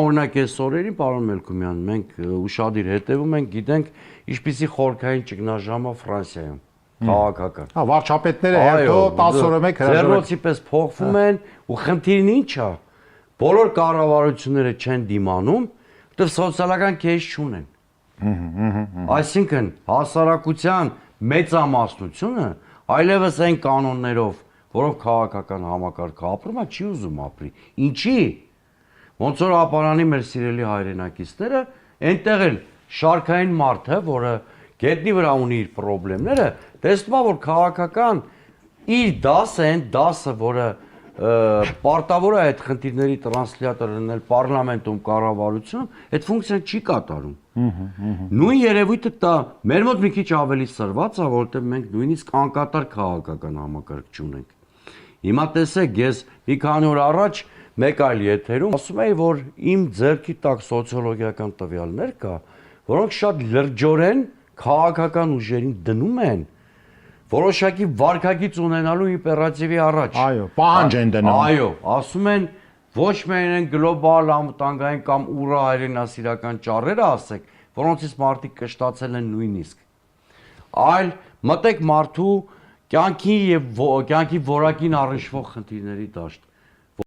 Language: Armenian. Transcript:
Օրինակ այս օրերին, պարոն Մելքումյան, մենք ուշադիր հետևում ենք, գիտենք, ինչպիսի խորքային ճգնաժամը Ֆրանսիայում, քաղաքական։ Հա, վարչապետները հետո 10 օրը մեկ հրաժարվել։ Ձեռոցի պես փոխվում են ու խնդիրն ի՞նչ է։ Բոլոր կառավարությունները չեն դիմանում, որտեղ սոցիալական կեյս չունեն։ Այսինքն հասարակության մեծամասնությունը այլևս այն կանոններով, որով քաղաքական համակարգը ապրում է, չի ուզում ապրի։ Ինչի՞։ Ոնց որ ապարանի մեր սիրելի հայրենակիցները, այնտեղ էլ շարքային մարդը, որը գետնի վրա ունի իր խնդիրները, տեսնում է, որ քաղաքական իր դասը, այն դասը, որը պարտավոր է այդ խնդիրների տրանսլյատոր լինել պարլամենտում, կառավարությունում, այդ ֆունկցիան չի կատարում։ Նույն երևույթը դա մեր մոտ մի քիչ ավելի սրված է, որովհետև մենք նույնիսկ անկատար քաղաքական համակարգ չունենք։ Հիմա տեսեք, ես մի քանի օր առաջ մեկ այլ եթերում ասում էի, որ իմ ձեռքի տակ սոցիոլոգիական տվյալներ կա, որոնք շատ լրջորեն քաղաքական ուժերին դնում են որոշակի վարկագիծ ունենալու իմպերատիվի առաջ։ Այո, պահանջ են դնում։ Այո, ասում են ոչ միայն են գլոբալ անվտանգային կամ ուրա հայրենասիրական ճառերը ասեք, որոնցից մարդիկ կշտացել են նույնիսկ, այլ մտեք մարդու կյանքի եւ կյանքի որակին առնչվող խնդիրների դաշտ։